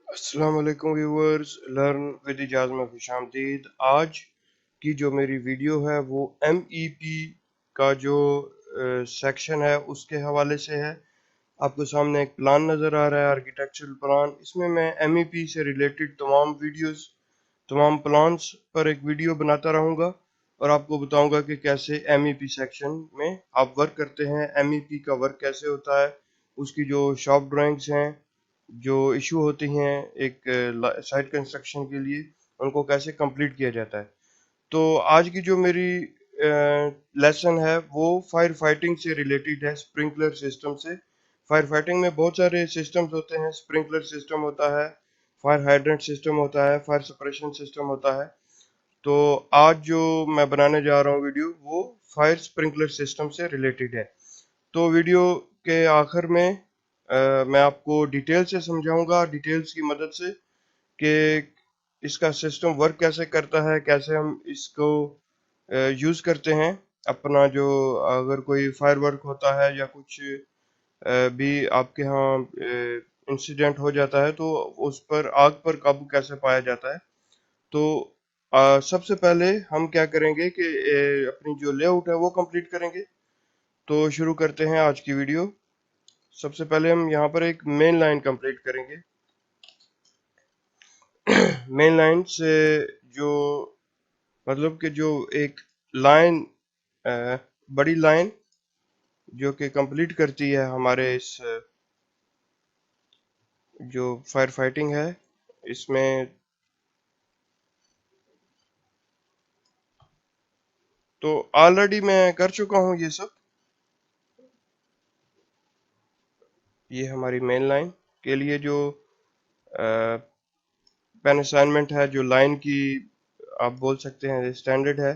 अस्सलाम वालेकुम viewers, learn with Ejaz में खुशामदीद। आज की जो मेरी वीडियो है वो MEP का जो सेक्शन है उसके हवाले से है। आपको सामने एक प्लान नज़र आ रहा है, आर्किटेक्चरल प्लान। इसमें मैं MEP से रिलेटेड तमाम वीडियोस, तमाम प्लान्स पर एक वीडियो बनाता रहूँगा और आपको बताऊँगा कि कैसे MEP सेक्शन में आप वर्क करते हैं, MEP का वर्क कैसे होता है, उसकी जो शॉप ड्राइंग्स हैं, जो इशू होती हैं एक साइट कंस्ट्रक्शन के लिए, उनको कैसे कंप्लीट किया जाता है। तो आज की जो मेरी लेसन है वो फायर फाइटिंग से रिलेटेड है, स्प्रिंकलर सिस्टम से। फायर फाइटिंग में बहुत सारे सिस्टम्स होते हैं। स्प्रिंकलर सिस्टम होता है, फायर हाइड्रेंट सिस्टम होता है, फायर सप्रेशन सिस्टम होता है। तो आज जो मैं बनाने जा रहा हूँ वीडियो, वो फायर स्प्रिंकलर सिस्टम से रिलेटेड है। तो वीडियो के आखिर में मैं आपको डिटेल से समझाऊंगा, डिटेल्स की मदद से, कि इसका सिस्टम वर्क कैसे करता है, कैसे हम इसको यूज़ करते हैं। अपना जो अगर कोई फायर वर्क होता है या कुछ भी आपके यहाँ इंसिडेंट हो जाता है तो उस पर आग पर काबू कैसे पाया जाता है। तो सबसे पहले हम क्या करेंगे कि अपनी जो लेआउट है वो कंप्लीट करेंगे। तो शुरू करते हैं आज की वीडियो। सबसे पहले हम यहाँ पर एक मेन लाइन कंप्लीट करेंगे। मेन लाइन से जो मतलब कि जो एक लाइन, बड़ी लाइन जो कि कंप्लीट करती है हमारे इस जो फायर फाइटिंग है इसमें। तो ऑलरेडी मैं कर चुका हूँ ये सब। ये हमारी मेन लाइन के लिए जो पेन असाइनमेंट है, जो लाइन की आप बोल सकते हैं स्टैंडर्ड है।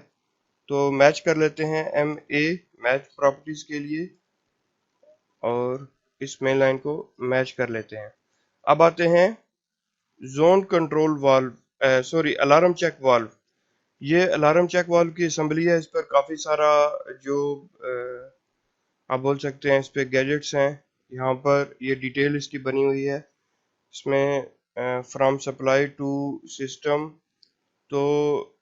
तो मैच कर लेते हैं MA मैच प्रॉपर्टीज के लिए और इस मेन लाइन को मैच कर लेते हैं। अब आते हैं zone control valve, sorry alarm check valve. ये अलार्म चेक वाल्व की असेंबली है। इस पर काफ़ी सारा जो आप बोल सकते हैं इस पे गैजेट्स हैं। यहाँ पर ये डिटेल इसकी बनी हुई है। इसमें फ्रॉम सप्लाई टू सिस्टम, तो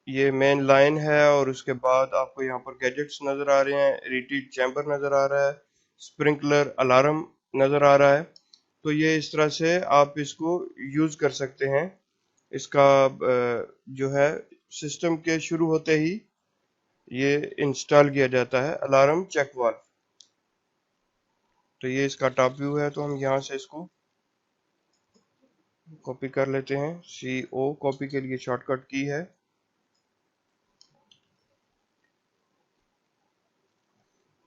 ये मेन लाइन है और उसके बाद आपको यहाँ पर गैजेट्स नज़र आ रहे हैं, रीटीड चैम्बर नज़र आ रहा है, स्प्रिंकलर अलार्म नज़र आ रहा है। तो ये इस तरह से आप इसको यूज़ कर सकते हैं। इसका जो है सिस्टम के शुरू होते ही ये इंस्टॉल किया जाता है अलार्म चेक वाल्व। तो ये इसका टॉप व्यू है। तो हम यहाँ से इसको कॉपी कर लेते हैं। CO कॉपी के लिए शॉर्टकट की है।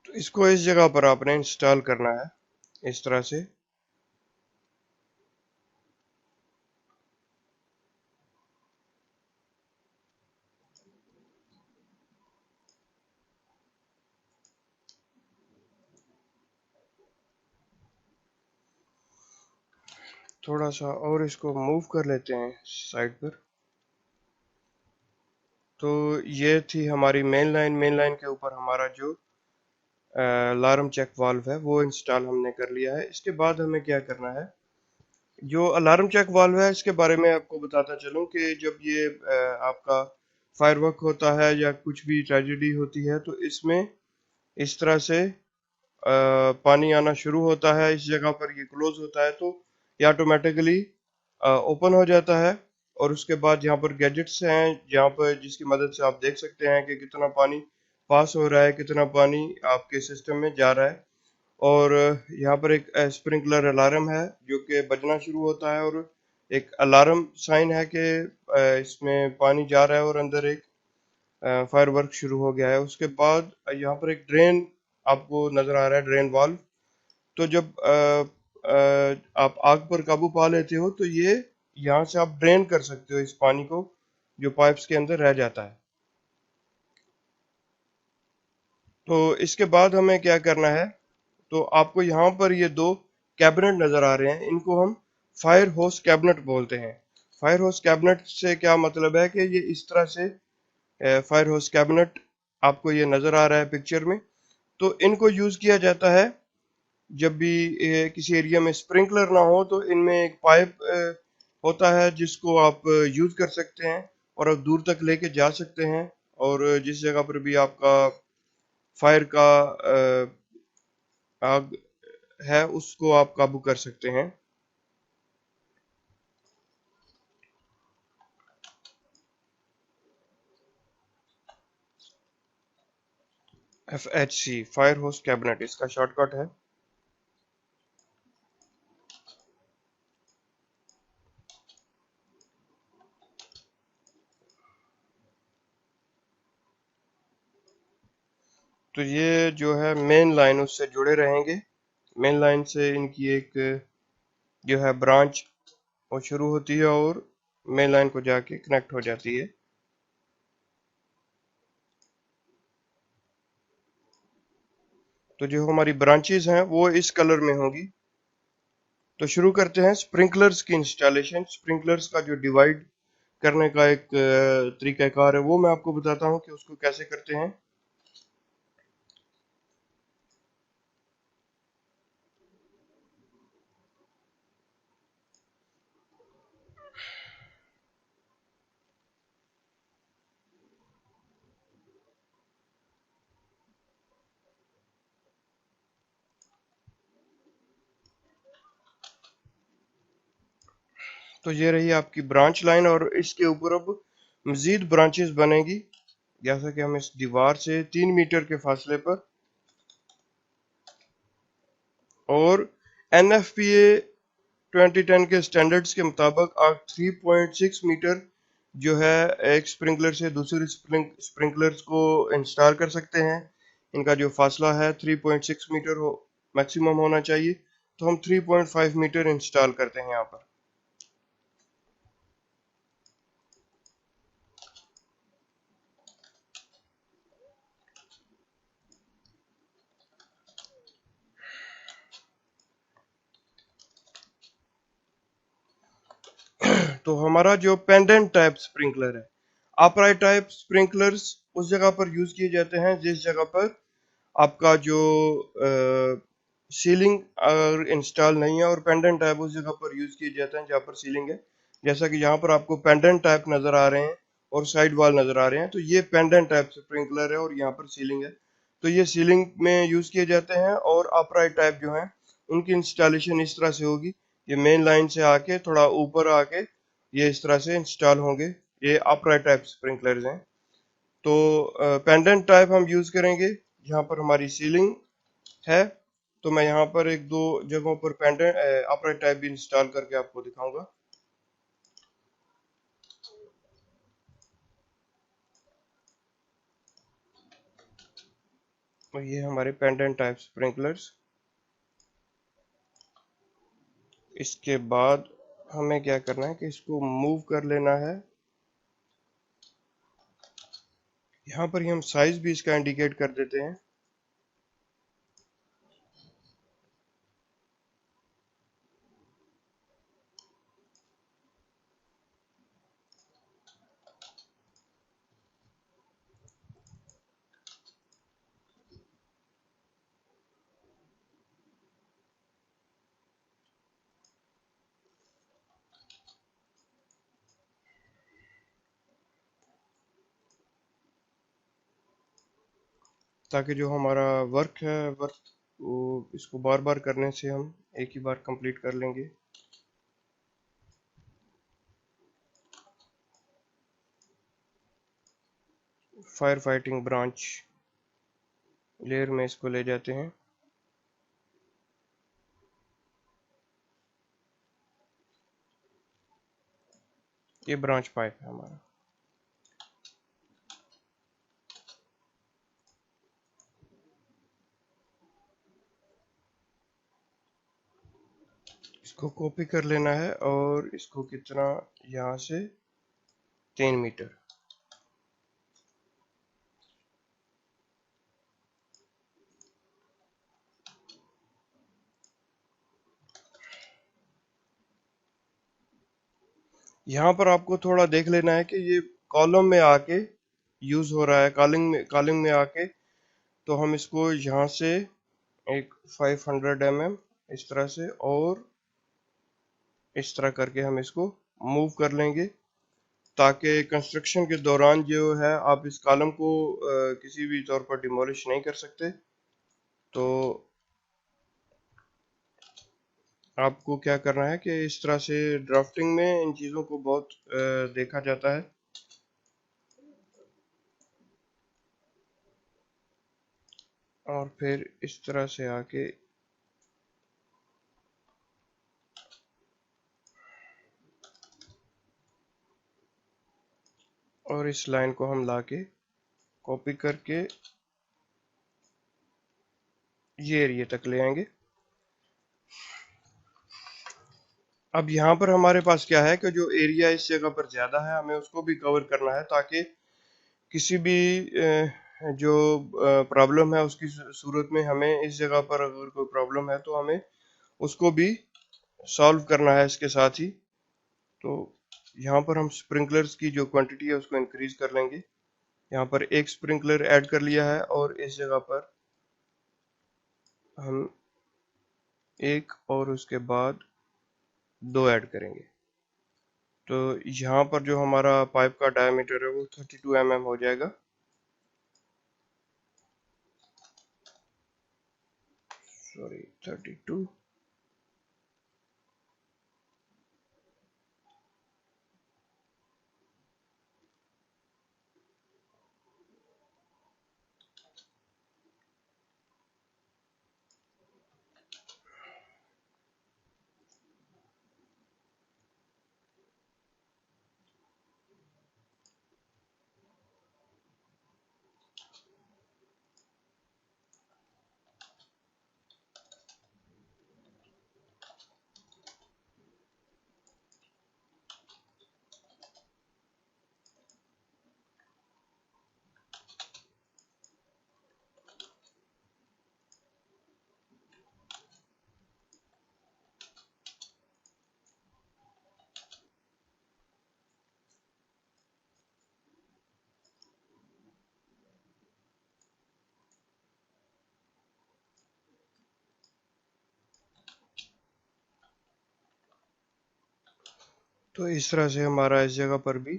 तो इसको इस जगह पर आपने इंस्टॉल करना है इस तरह से। थोड़ा सा और इसको मूव कर लेते हैं साइड पर। तो ये थी हमारी मेन लाइन। मेन लाइन के ऊपर हमारा जो अलार्म चेक वाल्व है वो इंस्टॉल हमने कर लिया है। इसके बाद हमें क्या करना है, जो अलार्म चेक वाल्व है इसके बारे में आपको बताता चलूं कि जब ये आपका फायरवर्क होता है या कुछ भी ट्रेजेडी होती है तो इसमें इस तरह से पानी आना शुरू होता है। इस जगह पर ये क्लोज होता है तो ये ऑटोमेटिकली ओपन हो जाता है। और उसके बाद यहाँ पर गैजेट्स हैं जहाँ पर जिसकी मदद से आप देख सकते हैं कि कितना पानी पास हो रहा है, कितना पानी आपके सिस्टम में जा रहा है। और यहाँ पर एक स्प्रिंकलर अलार्म है जो कि बजना शुरू होता है और एक अलार्म साइन है कि इसमें पानी जा रहा है और अंदर एक फायर वर्क शुरू हो गया है। उसके बाद यहाँ पर एक ड्रेन आपको नजर आ रहा है, ड्रेन वाल्व। तो जब आप आग पर काबू पा लेते हो तो ये यहाँ से आप ड्रेन कर सकते हो इस पानी को जो पाइप्स के अंदर रह जाता है। तो इसके बाद हमें क्या करना है, तो आपको यहाँ पर ये दो कैबिनेट नजर आ रहे हैं, इनको हम फायर होस कैबिनेट बोलते हैं। फायर होस कैबिनेट से क्या मतलब है कि ये इस तरह से फायर होस कैबिनेट आपको ये नजर आ रहा है पिक्चर में। तो इनको यूज किया जाता है जब भी किसी एरिया में स्प्रिंकलर ना हो तो इनमें एक पाइप होता है जिसको आप यूज कर सकते हैं और आप दूर तक लेके जा सकते हैं, और जिस जगह पर भी आपका फायर का आग है उसको आप काबू कर सकते हैं। FHC फायर होस्ट कैबिनेट इसका शॉर्टकट है। तो ये जो है मेन लाइन उससे जुड़े रहेंगे। मेन लाइन से इनकी एक जो है ब्रांच वो शुरू होती है और मेन लाइन को जाके कनेक्ट हो जाती है। तो जो हमारी ब्रांचेस हैं वो इस कलर में होंगी। तो शुरू करते हैं स्प्रिंकलर्स की इंस्टॉलेशन। स्प्रिंकलर्स का जो डिवाइड करने का एक तरीकाकार है वो मैं आपको बताता हूँ कि उसको कैसे करते हैं। तो ये रही आपकी ब्रांच लाइन और इसके ऊपर अब मजीद ब्रांचेस बनेगी। जैसा कि हम इस दीवार से 3 मीटर के फासले पर, और NFPA 2010 के स्टैंडर्ड्स के मुताबिक आप 3.6 मीटर जो है एक स्प्रिंकलर से दूसरे स्प्रिंकलर्स को इंस्टॉल कर सकते हैं। इनका जो फासला है 3.6 मीटर हो मैक्सिमम होना चाहिए, तो हम 3.5 मीटर इंस्टॉल करते हैं यहाँ पर। तो हमारा जो पेंडेंट टाइप स्प्रिंकलर है, अपराइट टाइप स्प्रिंकलर्स उस जगह पर यूज किए जाते हैं जिस जगह पर आपका जो सीलिंग अगर इंस्टॉल नहीं है, और पेंडेंट टैप उस जगह पर यूज किए जाते हैं जहाँ पर सीलिंग है। जैसा कि यहाँ पर आपको पेंडेंट टैप नजर आ रहे हैं और साइड वॉल नजर आ रहे हैं, तो ये पेंडेंट टैप स्प्रिंकलर है और यहाँ पर सीलिंग है। तो ये सीलिंग में यूज किए जाते हैं, और अपराइट टैप जो है उनकी इंस्टॉलेशन इस तरह से होगी। ये मेन लाइन से आके थोड़ा ऊपर आके ये इस तरह से इंस्टॉल होंगे। ये अपराइट टैप स्प्रिंकलर्स हैं। तो पेंडेंट टाइप हम यूज करेंगे जहाँ पर हमारी सीलिंग है। तो मैं यहाँ पर एक दो जगहों पर पेंडेंट अपराइट टाइप भी इंस्टॉल करके आपको दिखाऊंगा। तो ये हमारे पेंडेंट टाइप स्प्रिंकलर्स। इसके बाद हमें क्या करना है कि इसको मूव कर लेना है। यहाँ पर ही हम साइज भी इसका इंडिकेट कर देते हैं। ताकि जो हमारा वर्क है वर्क वो इसको बार बार करने से हम एक ही बार कंप्लीट कर लेंगे। फायर फाइटिंग ब्रांच लेयर में इसको ले जाते हैं। ये ब्रांच पाइप है हमारा। इसको कॉपी कर लेना है और इसको कितना, यहाँ से 3 मीटर। यहाँ पर आपको थोड़ा देख लेना है कि ये कॉलम में आके यूज हो रहा है, कॉलिंग में आके। तो हम इसको यहाँ से एक 500 mm इस तरह से, और इस तरह करके हम इसको मूव कर लेंगे, ताकि कंस्ट्रक्शन के दौरान जो है आप इस कॉलम को किसी भी तौर पर डिमोलिश नहीं कर सकते। तो आपको क्या करना है कि इस तरह से ड्राफ्टिंग में इन चीज़ों को बहुत देखा जाता है। और फिर इस तरह से आके और इस लाइन को हम लाके कॉपी करके ये एरिया तक ले आएंगे। अब यहाँ पर हमारे पास क्या है कि जो एरिया इस जगह पर ज़्यादा है हमें उसको भी कवर करना है, ताकि किसी भी जो प्रॉब्लम है उसकी सूरत में हमें इस जगह पर अगर कोई प्रॉब्लम है तो हमें उसको भी सॉल्व करना है इसके साथ ही। तो यहाँ पर हम स्प्रिंकलर्स की जो क्वांटिटी है उसको इंक्रीज कर लेंगे। यहाँ पर एक स्प्रिंकलर ऐड कर लिया है और इस जगह पर हम एक और उसके बाद दो ऐड करेंगे। तो यहाँ पर जो हमारा पाइप का डायमीटर है वो 32 mm हो जाएगा। सॉरी 32। तो इस तरह से हमारा इस जगह पर भी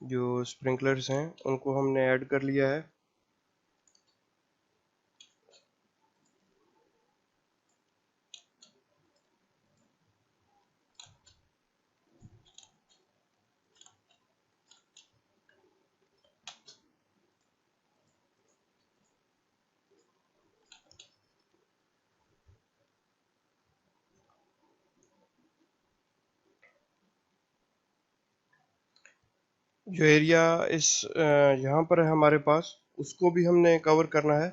जो स्प्रिंकलर्स हैं उनको हमने ऐड कर लिया है। जो एरिया इस यहाँ पर है हमारे पास, उसको भी हमने कवर करना है।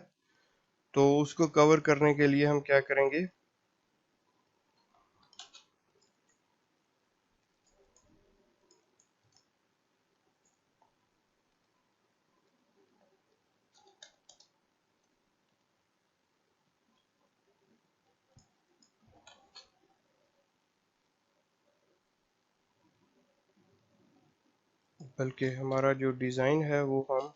तो उसको कवर करने के लिए हम क्या करेंगे, बल्कि हमारा जो डिज़ाइन है वो हम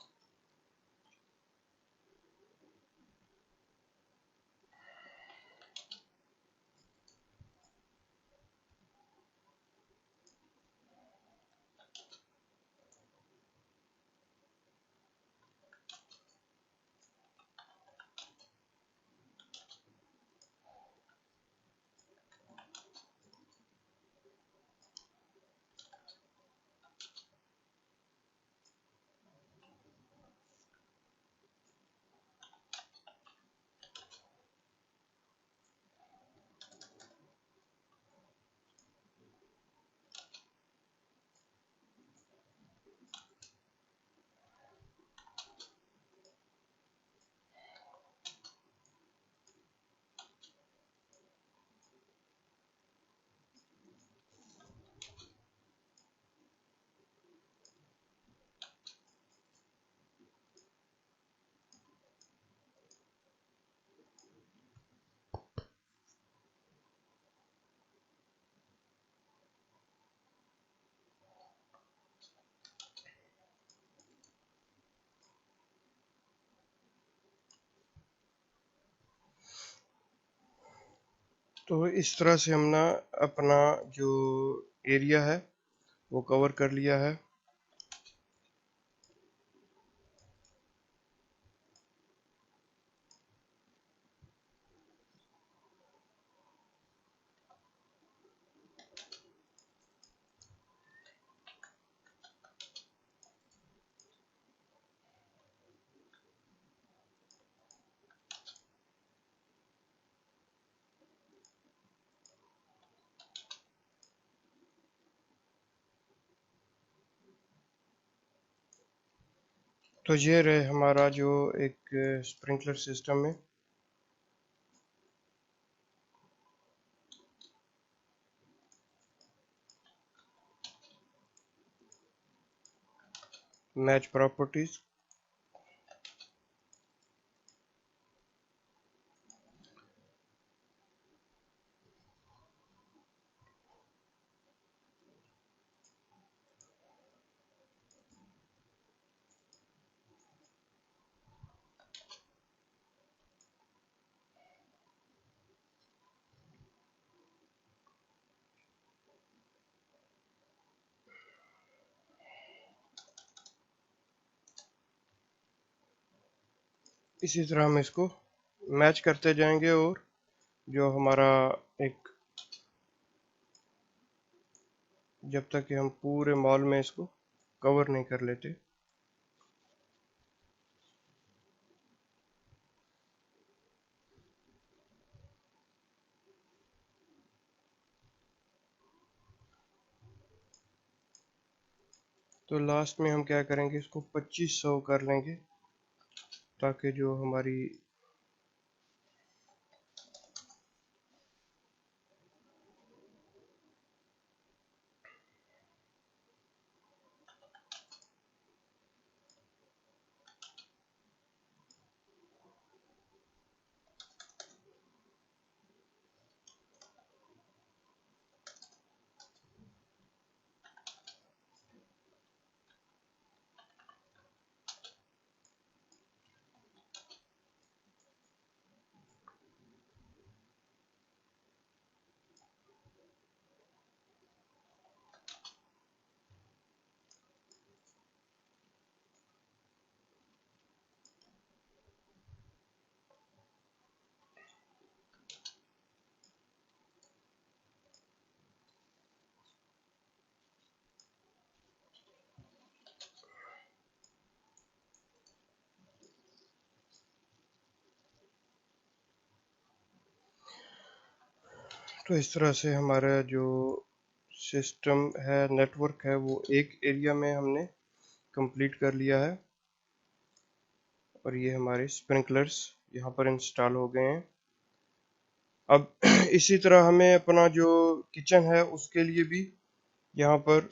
तो इस तरह से हमने अपना जो एरिया है वो कवर कर लिया है। तो ये रहे हमारा जो एक स्प्रिंकलर सिस्टम में मैच प्रॉपर्टीज। इसी तरह हम इसको मैच करते जाएंगे, और जो हमारा एक, जब तक कि हम पूरे मॉल में इसको कवर नहीं कर लेते। तो लास्ट में हम क्या करेंगे, इसको 2500 कर लेंगे, ताकि जो हमारी तो इस तरह से हमारा जो सिस्टम है, नेटवर्क है, वो एक एरिया में हमने कंप्लीट कर लिया है। और ये हमारे स्प्रिंकलर्स यहाँ पर इंस्टॉल हो गए हैं। अब इसी तरह हमें अपना जो किचन है उसके लिए भी यहाँ पर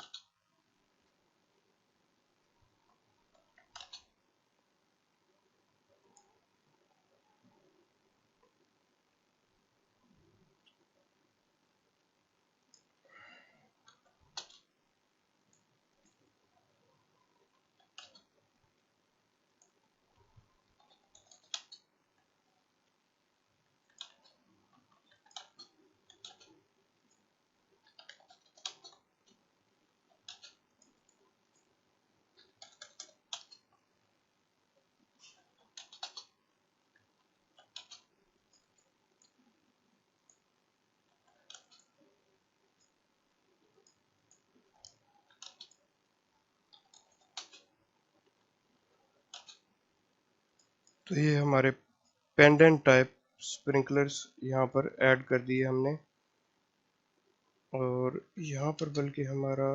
तो ये हमारे पेंडेंट टाइप स्प्रिंकलर्स यहाँ पर ऐड कर दिए हमने। और यहाँ पर बल्कि हमारा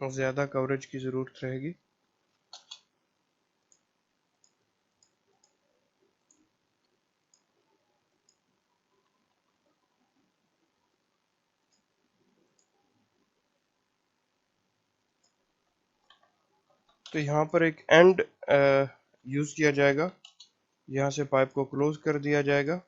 ज़्यादा कवरेज की ज़रूरत रहेगी। तो यहाँ पर एक एंड यूज़ किया जाएगा, यहाँ से पाइप को क्लोज कर दिया जाएगा।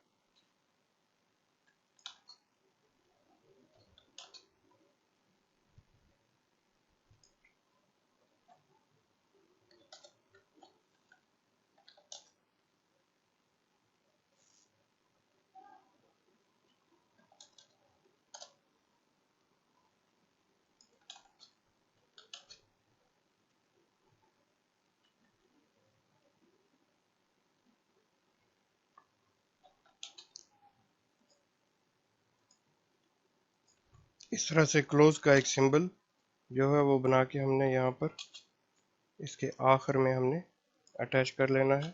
इस तरह से क्लोज का एक सिंबल जो है वो बना के हमने यहाँ पर इसके आखिर में हमने अटैच कर लेना है।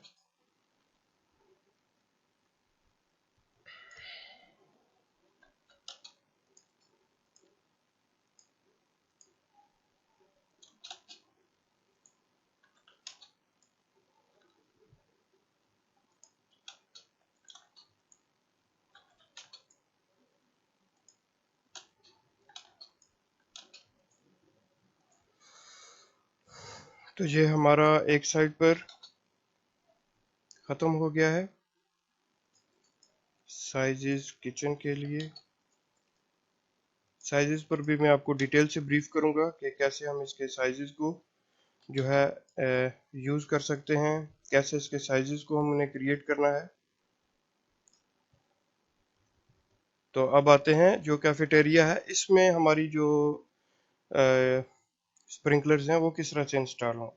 तो ये हमारा एक साइड पर ख़त्म हो गया है साइजेस किचन के लिए। साइजेस पर भी मैं आपको डिटेल से ब्रीफ करूंगा कि कैसे हम इसके साइजेस को जो है यूज़ कर सकते हैं, कैसे इसके साइजेस को हमने क्रिएट करना है। तो अब आते हैं जो कैफेटेरिया है, इसमें हमारी जो स्प्रिंकलर्स हैं वो किस तरह से इंस्टॉल हों।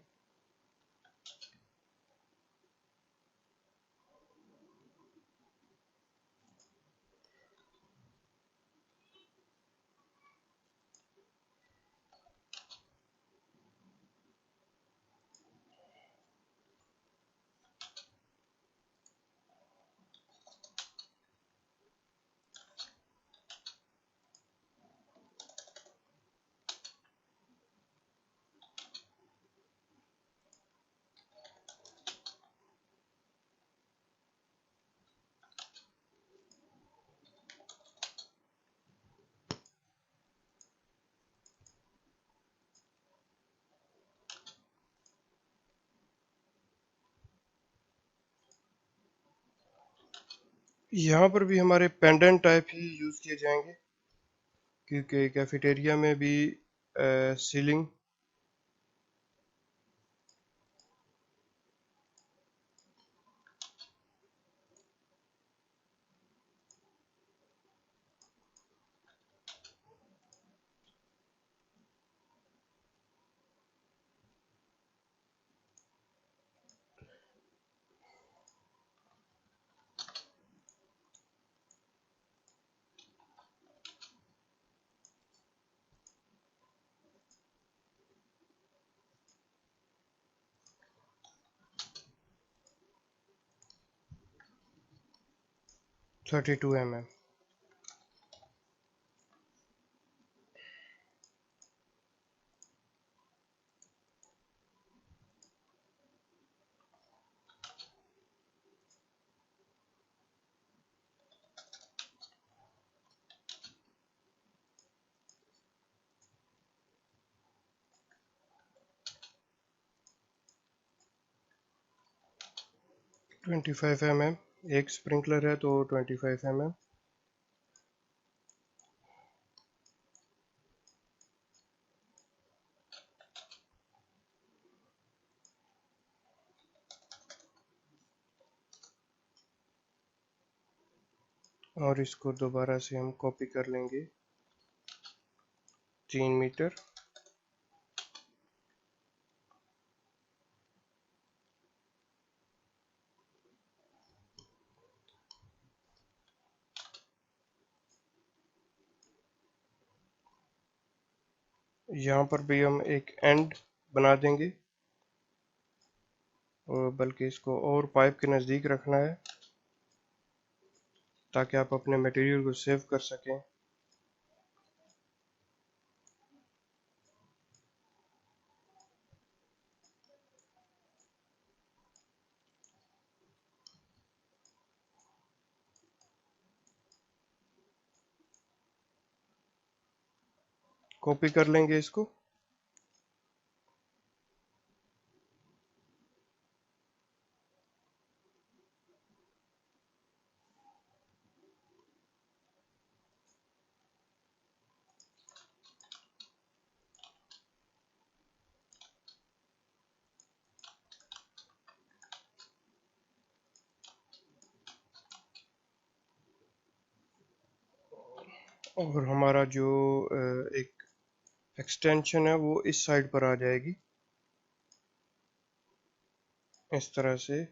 यहाँ पर भी हमारे पेंडेंट टाइप ही यूज़ किए जाएंगे क्योंकि कैफेटेरिया में भी सीलिंग 32 mm। 25 mm, एक स्प्रिंकलर है तो 25 mm। और इसको दोबारा से हम कॉपी कर लेंगे 3 मीटर। यहाँ पर भी हम एक एंड बना देंगे, और बल्कि इसको और पाइप के नज़दीक रखना है ताकि आप अपने मटेरियल को सेव कर सकें। कॉपी कर लेंगे इसको। और हमारा जो एक एक्सटेंशन है वो इस साइड पर आ जाएगी इस तरह से।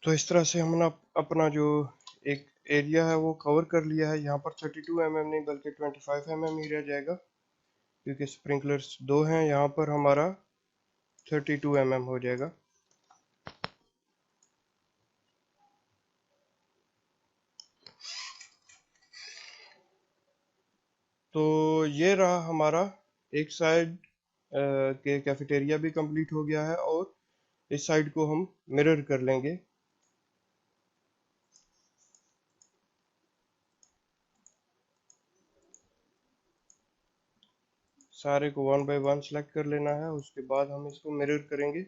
तो इस तरह से हमने अपना जो एक एरिया है वो कवर कर लिया है। यहाँ पर 32 mm नहीं बल्कि 25 mm ही रह जाएगा, क्योंकि स्प्रिंकलर्स दो हैं। यहाँ पर हमारा 32 mm हो जाएगा। तो ये रहा हमारा एक साइड के कैफेटेरिया भी कंप्लीट हो गया है, और इस साइड को हम मिरर कर लेंगे। सारे को 1 बाय 1 सेलेक्ट कर लेना है, उसके बाद हम इसको मिरर करेंगे।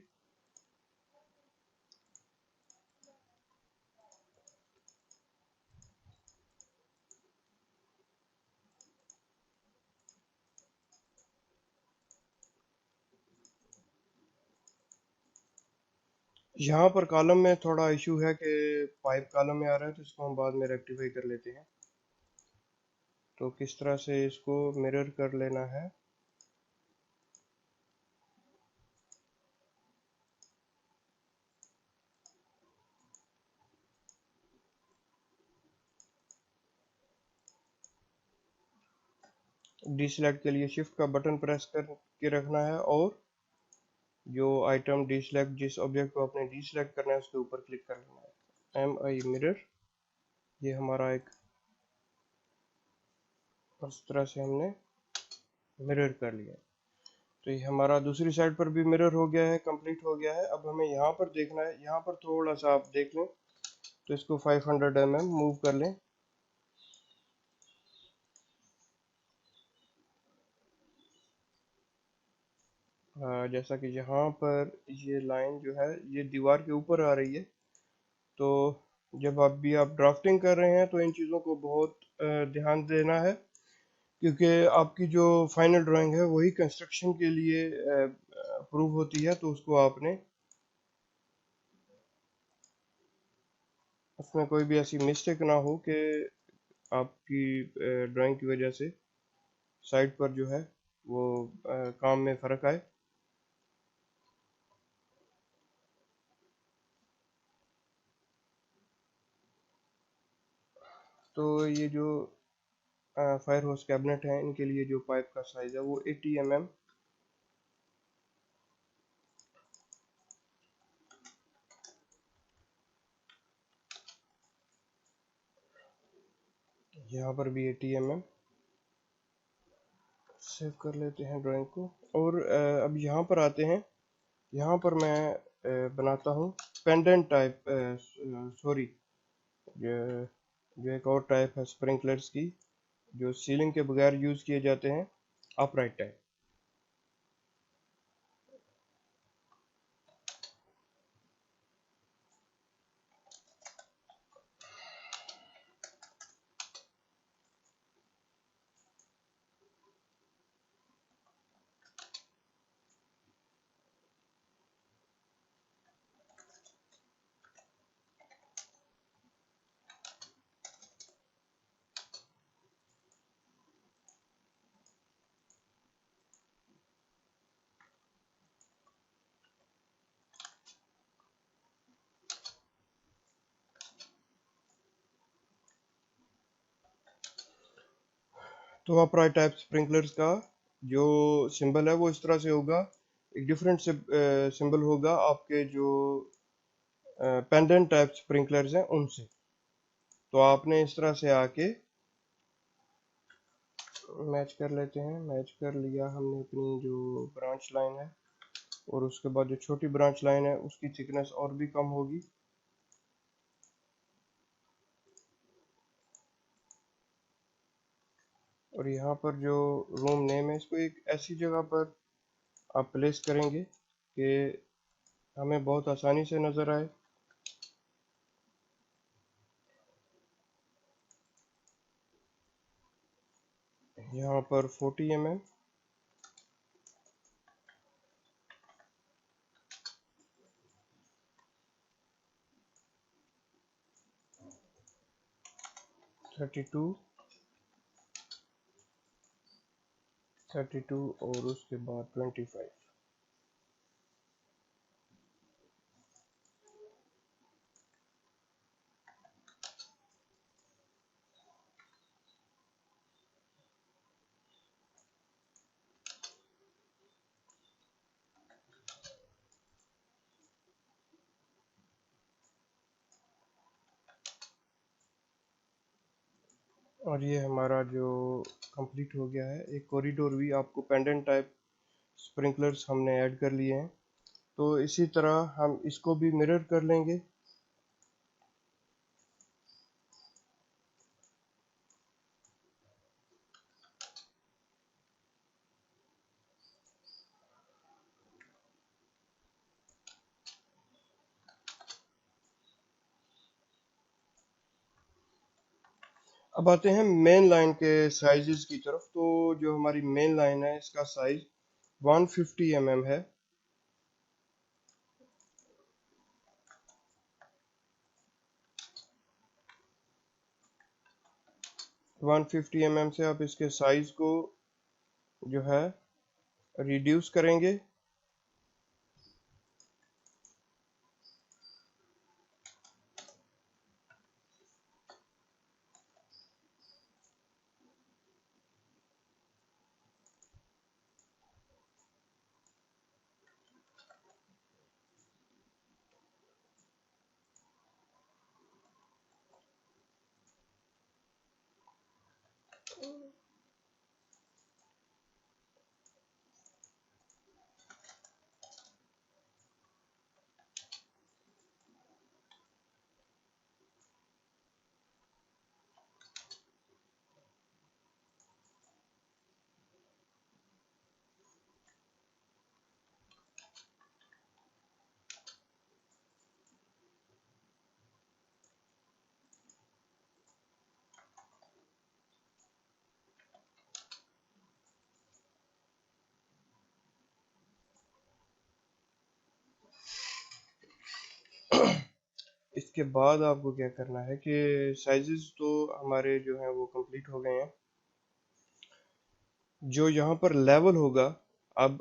यहाँ पर कॉलम में थोड़ा इशू है कि पाइप कॉलम में आ रहा है, तो इसको हम बाद में रेक्टिफाई कर लेते हैं। तो किस तरह से इसको मिरर कर लेना है। डीसेलेक्ट के लिए शिफ्ट का बटन प्रेस करके रखना है, और जो आइटम डीसेलेक्ट, जिस ऑब्जेक्ट को आपने डीसेलेक्ट करना है उसके ऊपर क्लिक कर लेना है। MI मिरर, ये हमारा एक इस तरह से हमने मिरर कर लिया। तो ये हमारा दूसरी साइड पर भी मिरर हो गया है, कंप्लीट हो गया है। अब हमें यहाँ पर देखना है, यहाँ पर थोड़ा सा आप देख लें, तो इसको 500 mm मूव कर लें। जैसा कि यहाँ पर ये लाइन जो है ये दीवार के ऊपर आ रही है। तो जब आप ड्राफ्टिंग कर रहे हैं तो इन चीज़ों को बहुत ध्यान देना है, क्योंकि आपकी जो फाइनल ड्राइंग है वही कंस्ट्रक्शन के लिए अप्रूव होती है। तो उसको आपने उसमें कोई भी ऐसी मिस्टेक ना हो कि आपकी ड्राइंग की वजह से साइड पर जो है वो काम में फ़र्क आए। तो ये जो फायर होस कैबिनेट है, इनके लिए जो पाइप का साइज़ है वो 80 mm। यहाँ पर भी 80 mm। सेव कर लेते हैं ड्राइंग को, और अब यहाँ पर आते हैं। यहाँ पर मैं बनाता हूँ पेंडेंट टाइप, सॉरी, जो जो एक और टाइप है स्प्रिंकलर्स की, जो सीलिंग के बगैर यूज़ किए जाते हैं, अपराइट टाइप। तो अपराइट टाइप स्प्रिंकलर्स का जो सिंबल है वो इस तरह से होगा। एक डिफरेंट से सिंबल होगा आपके जो पेंडेंट टाइप स्प्रिंकलर्स हैं उनसे। तो आपने इस तरह से आके मैच कर लेते हैं। मैच कर लिया हमने अपनी जो ब्रांच लाइन है, और उसके बाद जो छोटी ब्रांच लाइन है उसकी थिकनेस और भी कम होगी। और यहाँ पर जो रूम नेम है इसको एक ऐसी जगह पर आप प्लेस करेंगे कि हमें बहुत आसानी से नज़र आए। यहाँ पर 40 mm, 32, 32 और उसके बाद 25। और ये हमारा जो कंप्लीट हो गया है। एक कॉरिडोर भी आपको पेंडेंट टाइप स्प्रिंकलर्स हमने ऐड कर लिए हैं। तो इसी तरह हम इसको भी मिरर कर लेंगे। अब आते हैं मेन लाइन के साइजेस की तरफ। तो जो हमारी मेन लाइन है इसका साइज 150 है। 150 से आप इसके साइज को जो है रिड्यूस करेंगे। इसके बाद आपको क्या करना है कि साइजेस तो हमारे जो हैं वो कंप्लीट हो गए हैं। जो यहाँ पर लेवल होगा, अब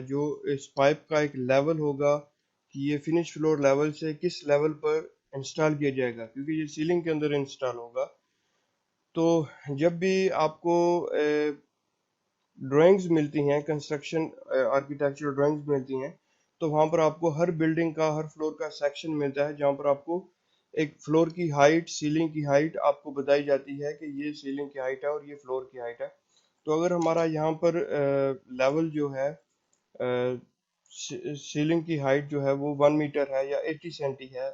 जो इस पाइप का एक लेवल होगा कि ये फिनिश फ्लोर लेवल से किस लेवल पर इंस्टॉल किया जाएगा, क्योंकि ये सीलिंग के अंदर इंस्टॉल होगा। तो जब भी आपको ड्राइंग्स मिलती हैं, कंस्ट्रक्शन आर्किटेक्चरल ड्राइंग्स मिलती हैं, तो वहाँ पर आपको हर बिल्डिंग का, हर फ्लोर का सेक्शन मिलता है, जहाँ पर आपको एक फ्लोर की हाइट, सीलिंग की हाइट आपको बताई जाती है कि ये सीलिंग की हाइट है और ये फ्लोर की हाइट है। तो अगर हमारा यहाँ पर लेवल जो है, सीलिंग की हाइट जो है वो 1 मीटर है या 80 सेंटी है,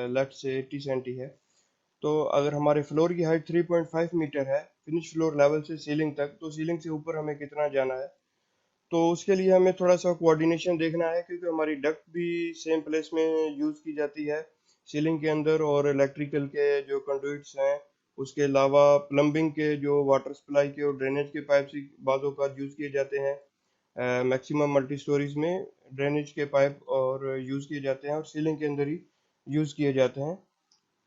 लेट से 80 सेंटी है। तो अगर हमारे फ्लोर की हाइट 3.5 मीटर है फिनिश फ्लोर लेवल से सीलिंग तक, तो सीलिंग से ऊपर हमें कितना जाना है। तो उसके लिए हमें थोड़ा सा कोऑर्डिनेशन देखना है, क्योंकि हमारी डक्ट भी सेम प्लेस में यूज की जाती है सीलिंग के अंदर, और इलेक्ट्रिकल के जो कंडुइट्स हैं, उसके अलावा प्लम्बिंग के जो वाटर सप्लाई के और ड्रेनेज के पाइप बाजों का यूज किए जाते हैं। मैक्सिमम मल्टी स्टोरीज में ड्रेनेज के पाइप और यूज किए जाते हैं और सीलिंग के अंदर ही यूज किए जाते हैं।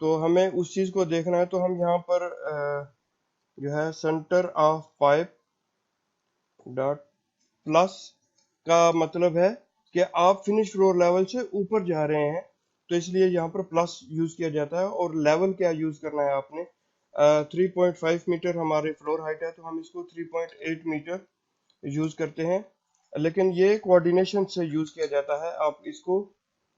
तो हमें उस चीज को देखना है। तो हम यहाँ पर जो है centre of pipe dot plus का मतलब है कि आप फिनिश फ्लोर लेवल से ऊपर जा रहे हैं, तो इसलिए यहाँ पर प्लस यूज किया जाता है। और लेवल क्या यूज करना है आपने, 3.5 मीटर हमारे फ्लोर हाइट है, तो हम इसको 3.8 मीटर यूज करते हैं। लेकिन ये कोऑर्डिनेशन से यूज किया जाता है, आप इसको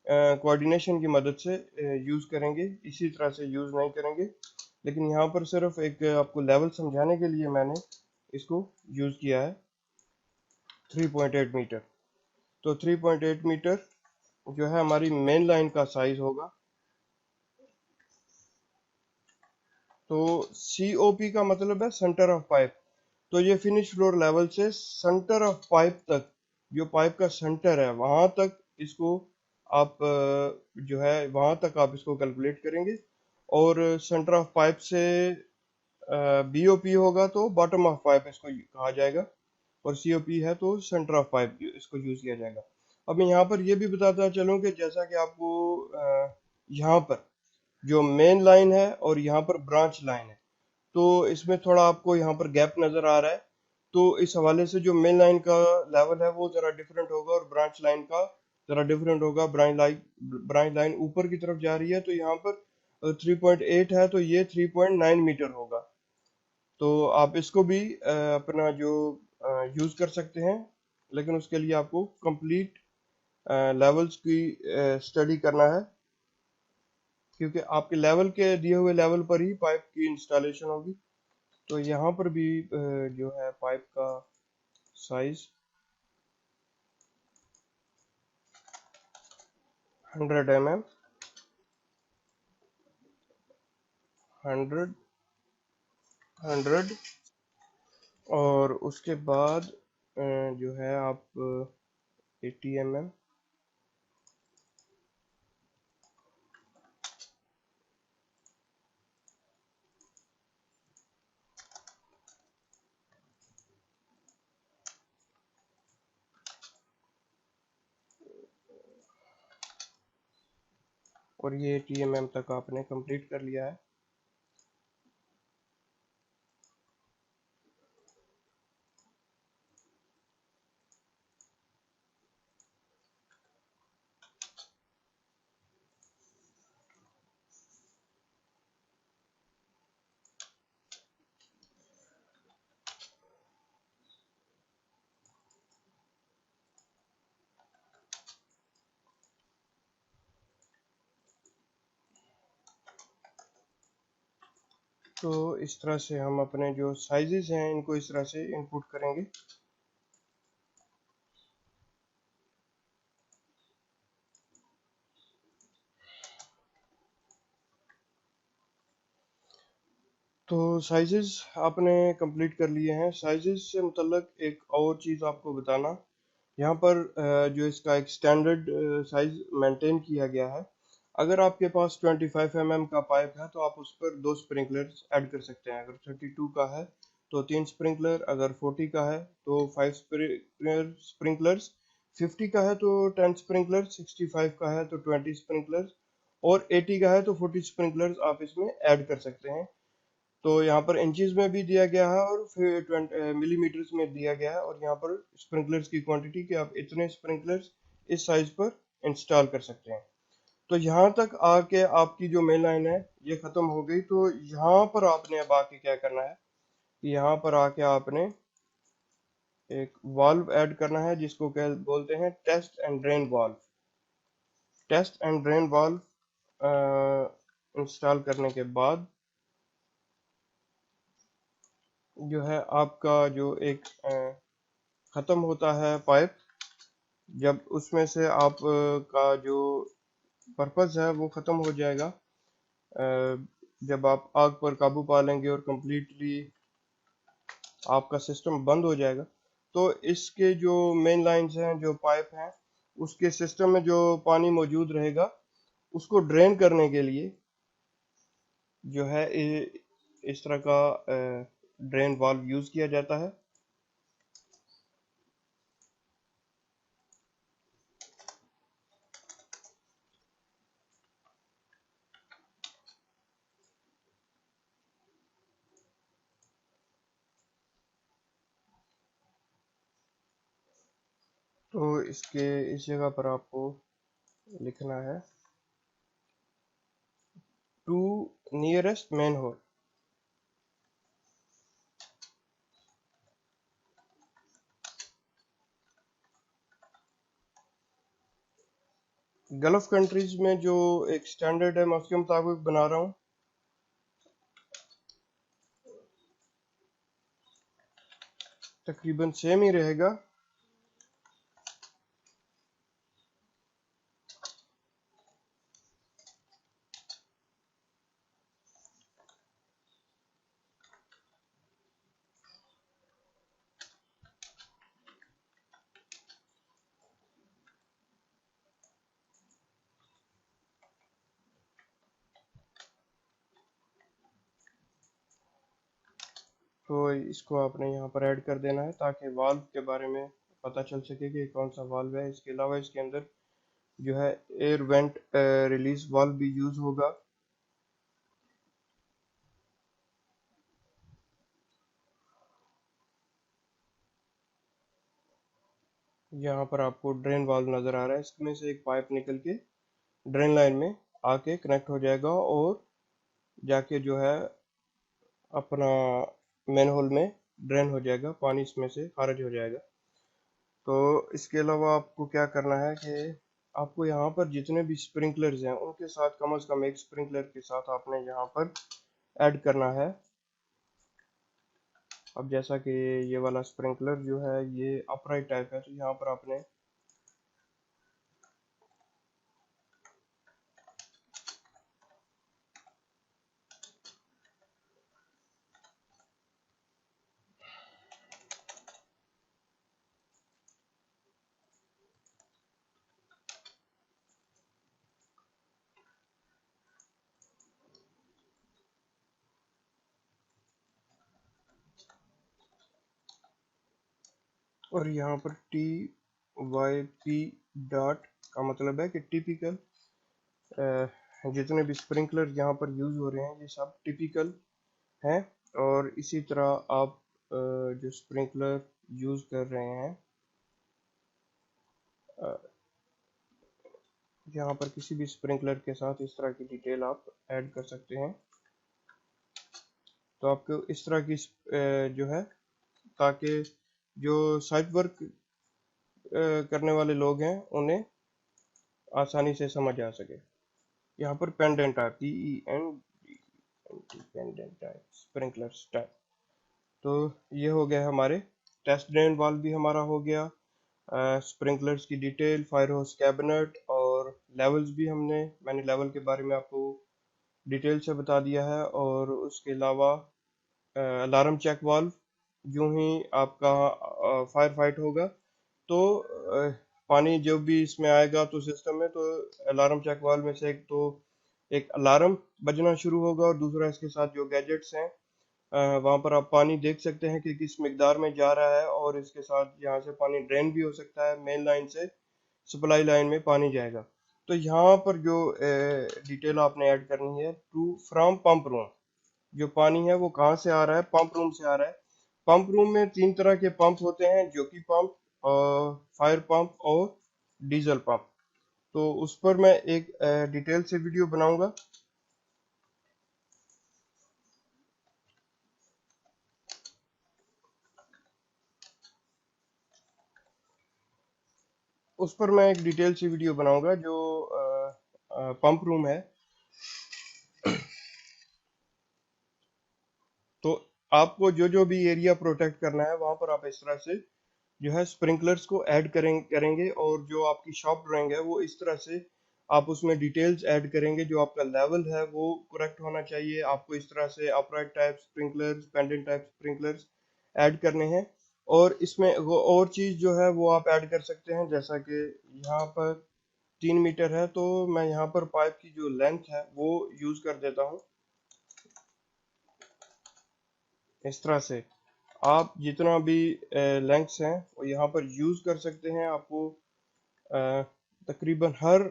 कोऑर्डिनेशन की मदद से यूज करेंगे, इसी तरह से यूज नहीं करेंगे। लेकिन यहाँ पर सिर्फ एक आपको लेवल समझाने के लिए मैंने इसको यूज किया है 3.8 मीटर। तो 3.8 मीटर जो है हमारी मेन लाइन का साइज होगा। तो COP का मतलब है सेंटर ऑफ पाइप। तो ये फिनिश फ्लोर लेवल से सेंटर ऑफ पाइप तक, जो पाइप का सेंटर है वहां तक इसको आप जो है वहां तक आप इसको कैलकुलेट करेंगे। और सेंटर ऑफ पाइप से BOP होगा तो बॉटम ऑफ पाइप इसको कहा जाएगा, और COP है तो सेंटर ऑफ पाइप इसको यूज किया जाएगा। अब मैं यहाँ पर ये भी बताता चलूँ कि जैसा कि आपको यहाँ पर जो मेन लाइन है और यहाँ पर ब्रांच लाइन है, तो इसमें थोड़ा आपको यहाँ पर गैप नजर आ रहा है। तो इस हवाले से जो मेन लाइन का लेवल है वो जरा डिफरेंट होगा और ब्रांच लाइन का जरा डिफरेंट होगा। ब्रांच लाइन ऊपर की तरफ जा रही है, तो यहाँ पर 3.8 है, तो ये 3.9 मीटर होगा। तो आप इसको भी अपना जो यूज कर सकते हैं, लेकिन उसके लिए आपको कंप्लीट लेवल्स की स्टडी करना है, क्योंकि आपके लेवल के दिए हुए लेवल पर ही पाइप की इंस्टॉलेशन होगी। तो यहाँ पर भी जो है पाइप का साइज 100 mm, 100, 100, और उसके बाद जो है आप 80 mm, और ये 80 mm तक आपने कंप्लीट कर लिया है। तो इस तरह से हम अपने जो साइजेस हैं इनको इस तरह से इनपुट करेंगे। तो साइजेस आपने कंप्लीट कर लिए हैं। साइजेस से मुतल्लक एक और चीज़ आपको बताना, यहाँ पर जो इसका एक स्टैंडर्ड साइज मेंटेन किया गया है। अगर आपके पास 25 mm का पाइप है तो आप उस पर 2 स्प्रिंकलर्स ऐड कर सकते हैं। अगर 32 का है तो 3 स्प्रिंकलर, अगर 40 का है तो 5 स्प्रिंकलर्स, 50 का है तो 10 स्प्रिंकलर, 65 का है तो 20 स्प्रिंकलर्स, और 80 का है तो 40 स्प्रिंकलर्स आप इसमें ऐड कर सकते हैं। तो यहाँ पर इंचेस में भी दिया गया है और फिर 20 मिलीमीटर्स में दिया गया है, और यहाँ पर स्प्रिंकलर्स की क्वांटिटी कि आप इतने स्प्रिंकलर्स इस साइज पर इंस्टॉल कर सकते हैं। तो यहाँ तक आके आपकी जो मेन लाइन है ये खत्म हो गई। तो यहाँ पर आपने अब आके क्या करना है कि यहाँ पर आके आपने एक वाल्व ऐड करना है जिसको क्या बोलते हैं, test and drain valve. Test and drain valve install करने के बाद जो है आपका जो एक ख़त्म होता है पाइप, जब उसमें से आप का जो पर्पज़ है वो ख़त्म हो जाएगा, जब आप आग पर काबू पा लेंगे और कम्प्लीटली आपका सिस्टम बंद हो जाएगा, तो इसके जो मेन लाइंस हैं, जो पाइप हैं, उसके सिस्टम में जो पानी मौजूद रहेगा उसको ड्रेन करने के लिए जो है इस तरह का ड्रेन वाल्व यूज़ किया जाता है। तो इसके इस जगह पर आपको लिखना है to nearest manhole. Gulf countries में जो एक स्टैंडर्ड है मैं उसके मुताबिक बना रहा हूँ, तकरीबन सेम ही रहेगा। तो इसको आपने यहाँ पर ऐड कर देना है ताकि वाल्व के बारे में पता चल सके कि कौन सा वाल्व है। इसके अलावा इसके अंदर जो है एयर वेंट रिलीज वाल्व भी यूज होगा। यहाँ पर आपको ड्रेन वाल्व नजर आ रहा है, इसमें से एक पाइप निकल के ड्रेन लाइन में आके कनेक्ट हो जाएगा और जाके जो है अपना मेन होल में ड्रेन हो जाएगा, पानी इसमें से खारिज हो जाएगा। तो इसके अलावा आपको क्या करना है कि आपको यहाँ पर जितने भी स्प्रिंकलर्स हैं उनके साथ कम से कम एक स्प्रिंकलर के साथ आपने यहाँ पर ऐड करना है अब जैसा कि ये वाला स्प्रिंकलर जो है ये अपराइट टाइप है, तो यहाँ पर आपने और यहाँ पर TYP डॉट का मतलब है कि टिपिकल, जितने भी स्प्रिंकलर यहाँ पर यूज हो रहे हैं ये सब टिपिकल हैं। और इसी तरह आप जो स्प्रिंकलर यूज कर रहे हैं यहाँ पर किसी भी स्प्रिंकलर के साथ इस तरह की डिटेल आप ऐड कर सकते हैं। तो आपको इस तरह की जो है, ताकि जो साइट वर्क करने वाले लोग हैं उन्हें आसानी से समझ आ सके। यहाँ पर pendant type, pendant type sprinkler type. तो ये हो गया हमारे टेस्ट ड्रेन वाल्व भी हमारा हो गया, स्प्रिंकलर्स की डिटेल, फायर होस कैबिनेट और लेवल्स भी मैंने लेवल के बारे में आपको डिटेल से बता दिया है। और उसके अलावा अलार्म चेक वाल्व, यूं ही आपका फायर फाइट होगा तो पानी जो भी इसमें आएगा तो सिस्टम में, तो अलार्म चेक वाल्व में से एक तो एक अलार्म बजना शुरू होगा और दूसरा इसके साथ जो गैजेट्स हैं वहां पर आप पानी देख सकते हैं कि किस मिकदार में जा रहा है। और इसके साथ यहाँ से पानी ड्रेन भी हो सकता है, मेन लाइन से सप्लाई लाइन में पानी जाएगा। तो यहाँ पर जो डिटेल आपने ऐड करनी है, टू फ्रॉम पंप रूम, जो पानी है वो कहाँ से आ रहा है, पंप रूम से आ रहा है। पंप रूम में तीन तरह के पंप होते हैं, जोकी पंप, फायर पंप और डीजल पंप। तो उस पर मैं एक डिटेल से वीडियो बनाऊंगा। उस पर मैं एक डिटेल से वीडियो बनाऊंगा जो पंप रूम है। तो आपको जो जो भी एरिया प्रोटेक्ट करना है वहां पर आप इस तरह से जो है स्प्रिंकलर्स को ऐड करेंगे। और जो आपकी शॉप ड्राइंग है वो इस तरह से आप उसमें डिटेल्स ऐड करेंगे। जो आपका लेवल है वो करेक्ट होना चाहिए। आपको इस तरह से upright type sprinklers, pendant type sprinklers add करने हैं। और इसमें वो और चीज जो है वो आप ऐड कर सकते हैं, जैसा कि यहाँ पर 3 मीटर है तो मैं यहाँ पर पाइप की जो लेंथ है वो यूज कर देता हूँ। इस तरह से आप जितना भी लेंथ्स हैं वो यहाँ पर यूज कर सकते हैं। आपको अ, तकरीबन हर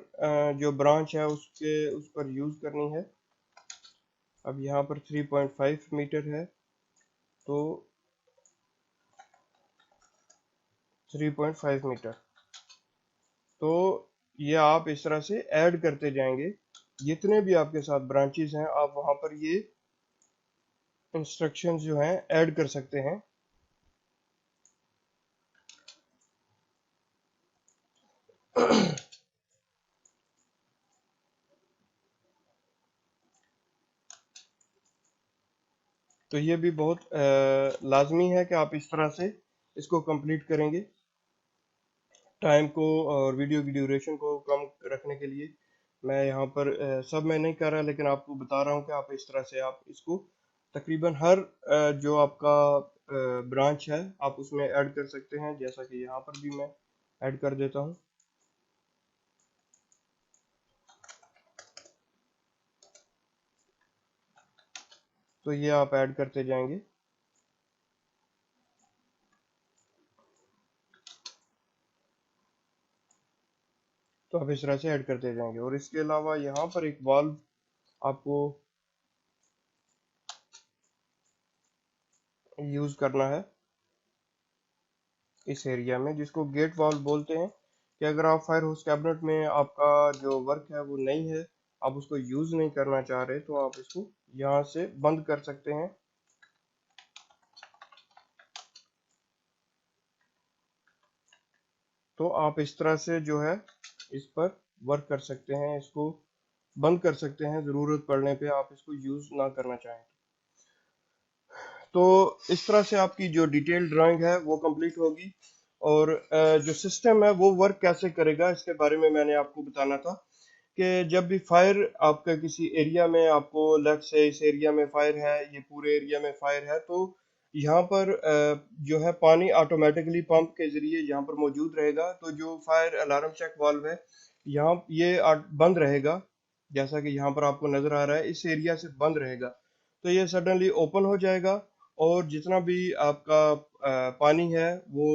जो ब्रांच है उसके उस पर यूज करनी है। अब यहाँ पर 3.5 मीटर है तो 3.5 मीटर, तो ये आप इस तरह से ऐड करते जाएंगे। जितने भी आपके साथ ब्रांचेस हैं आप वहां पर ये इंस्ट्रक्शंस जो हैं ऐड कर सकते हैं। तो ये भी बहुत लाजमी है कि आप इस तरह से इसको कंप्लीट करेंगे। टाइम को और वीडियो की ड्यूरेशन को कम रखने के लिए मैं यहाँ पर सब मैं नहीं कर रहा, लेकिन आपको बता रहा हूँ कि आप इस तरह से आप इसको तकरीबन हर जो आपका ब्रांच है आप उसमें ऐड कर सकते हैं। जैसा कि यहाँ पर भी मैं ऐड कर देता हूँ। तो ये आप ऐड करते जाएंगे। तो आप इस तरह से ऐड करते जाएंगे। और इसके अलावा यहाँ पर एक वाल्व आपको यूज करना है इस एरिया में, जिसको गेट वाल्व बोलते हैं। कि अगर आप फायर हाउस कैबिनेट में आपका जो वर्क है वो नहीं है, आप उसको यूज नहीं करना चाह रहे, तो आप इसको यहाँ से बंद कर सकते हैं। तो आप इस तरह से जो है इस पर वर्क कर सकते हैं, इसको बंद कर सकते हैं जरूरत पड़ने पे आप इसको यूज ना करना चाहें। तो इस तरह से आपकी जो डिटेल ड्राइंग है वो कंप्लीट होगी। और जो सिस्टम है वो वर्क कैसे करेगा इसके बारे में मैंने आपको बताना था कि जब भी फायर आपका किसी एरिया में, आपको लेफ्ट से इस एरिया में फायर है, ये पूरे एरिया में फायर है, तो यहाँ पर जो है पानी ऑटोमेटिकली पंप के जरिए यहाँ पर मौजूद रहेगा। तो जो फायर अलार्म चेक वाल्व है यहाँ ये बंद रहेगा, जैसा कि यहाँ पर आपको नजर आ रहा है इस एरिया से बंद रहेगा। तो ये सडनली ओपन हो जाएगा और जितना भी आपका पानी है वो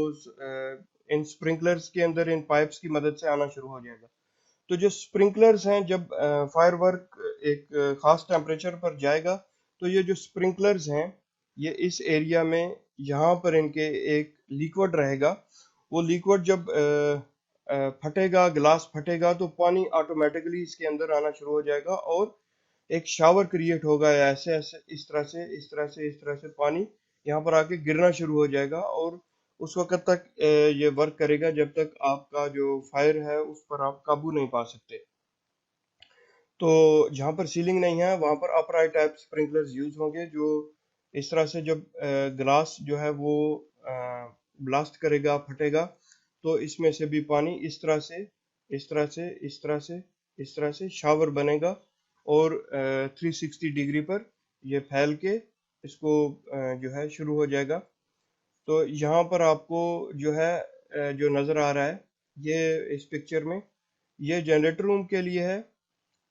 इन स्प्रिंकलर्स के अंदर इन पाइप्स की मदद से आना शुरू हो जाएगा। तो जो स्प्रिंकलर्स हैं, जब फायर वर्क एक खास टेम्परेचर पर जाएगा तो ये जो स्प्रिंकलर्स हैं ये इस एरिया में यहाँ पर इनके एक लिक्विड रहेगा। वो लिक्विड जब फटेगा, ग्लास फटेगा, तो पानी ऑटोमेटिकली इसके अंदर आना शुरू हो जाएगा और एक शावर क्रिएट होगा। ऐसे ऐसे इस तरह से इस तरह से इस तरह से पानी यहाँ पर आके गिरना शुरू हो जाएगा और उस वक्त तक ये वर्क करेगा जब तक आपका जो फायर है उस पर आप काबू नहीं पा सकते। तो जहाँ पर सीलिंग नहीं है वहां पर अपराइट टाइप स्प्रिंकलर्स यूज होंगे, जो इस तरह से जब ग्लास जो है वो ब्लास्ट करेगा, फटेगा, तो इसमें से भी पानी इस तरह से इस तरह से इस तरह से इस तरह से शावर बनेगा और 360 डिग्री पर ये फैल के इसको जो है शुरू हो जाएगा। तो यहाँ पर आपको जो है जो नज़र आ रहा है ये इस पिक्चर में, ये जनरेटर रूम के लिए है,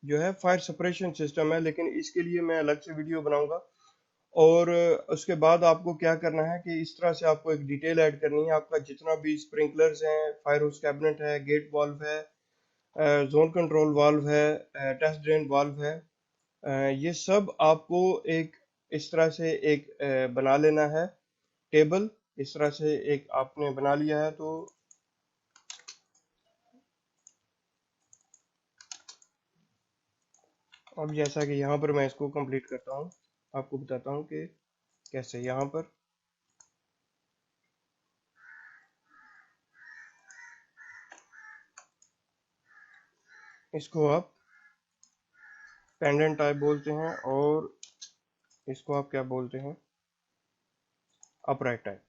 जो है फायर सप्रेशन सिस्टम है, लेकिन इसके लिए मैं अलग से वीडियो बनाऊंगा। और उसके बाद आपको क्या करना है कि इस तरह से आपको एक डिटेल ऐड करनी है। आपका जितना भी स्प्रिंकलर्स हैं, फायर हाउस कैबिनेट है, गेट वाल्व है, जोन कंट्रोल वाल्व है, टेस्ट ड्रेन वाल्व है, ये सब आपको एक इस तरह से एक बना लेना है टेबल। इस तरह से एक आपने बना लिया है तो अब जैसा कि यहाँ पर मैं इसको कंप्लीट करता हूँ, आपको बताता हूँ कि कैसे यहाँ पर इसको आप पेंडेंट टाइप बोलते हैं और इसको आप क्या बोलते हैं, अपराइट टाइप।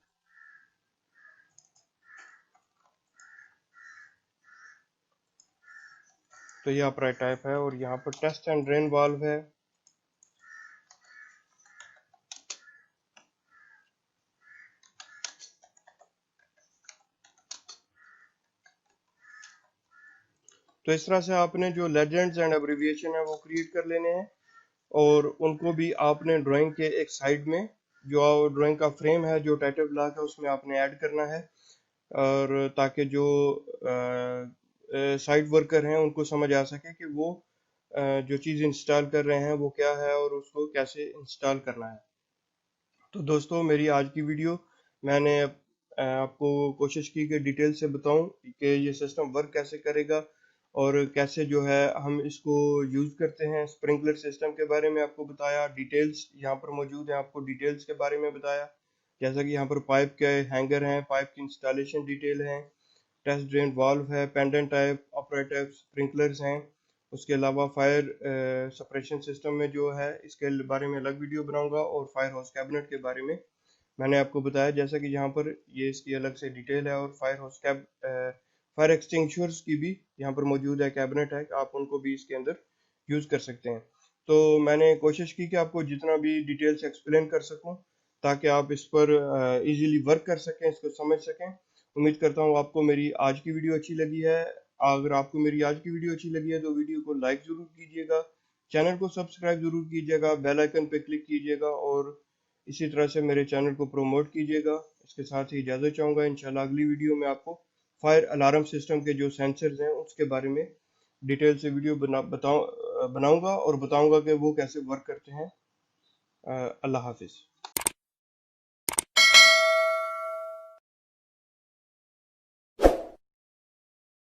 तो ये अपराइट टाइप है और यहाँ पर टेस्ट एंड ड्रेन वाल्व है। तो इस तरह से आपने जो लेजेंड्स एंड एब्रिविएशन है वो क्रिएट कर लेने हैं और उनको भी आपने ड्राइंग के एक साइड में, जो ड्राइंग का फ्रेम है, जो टाइटल ब्लॉक है, उसमें आपने ऐड करना है। और ताकि जो साइट वर्कर हैं उनको समझ आ सके कि वो जो चीज़ इंस्टॉल कर रहे हैं वो क्या है और उसको कैसे इंस्टॉल करना है। तो दोस्तों मेरी आज की वीडियो मैंने आपको कोशिश की कि डिटेल से बताऊं कि ये सिस्टम वर्क कैसे करेगा और कैसे जो है हम इसको यूज़ करते हैं। स्प्रिंकलर सिस्टम के बारे में आपको बताया, डिटेल्स यहाँ पर मौजूद है, आपको डिटेल्स के बारे में बताया, जैसा कि यहाँ पर पाइप के हैंगर हैं, पाइप की इंस्टॉलेशन डिटेल है, टेस्ट ड्रेन वाल्व है, पेंडेंट टाइप, ऑपरेटिव स्प्रिंकलर्स हैं। उसके अलावा फायर सप्रेशन सिस्टम में जो है इसके बारे में अलग वीडियो बनाऊंगा और फायर हाउस कैबिनेट के बारे में मैंने आपको बताया, जैसा कि यहाँ पर ये इसकी अलग से डिटेल है। और fire house cab fire extinguishers की भी यहाँ पर मौजूद है, कैबिनेट है, आप उनको भी इसके अंदर यूज़ कर सकते हैं। तो मैंने कोशिश की कि आपको जितना भी डिटेल से एक्सप्लेन कर सकूं ताकि आप इस पर इजीली वर्क कर सकें, इसको समझ सकें। उम्मीद करता हूँ आपको मेरी आज की वीडियो अच्छी लगी है। अगर आपको मेरी आज की वीडियो अच्छी लगी है तो वीडियो को लाइक ज़रूर कीजिएगा, चैनल को सब्सक्राइब ज़रूर कीजिएगा, बेल आइकन पर क्लिक कीजिएगा और इसी तरह से मेरे चैनल को प्रमोट कीजिएगा। इसके साथ ही इजाज़त चाहूँगा। इंशाल्लाह अगली वीडियो में आपको फायर अलार्म सिस्टम के जो सेंसर्स हैं उसके बारे में डिटेल से वीडियो बनाऊंगा और बताऊंगा कि वो कैसे वर्क करते हैं। अल्लाह हाफिज़।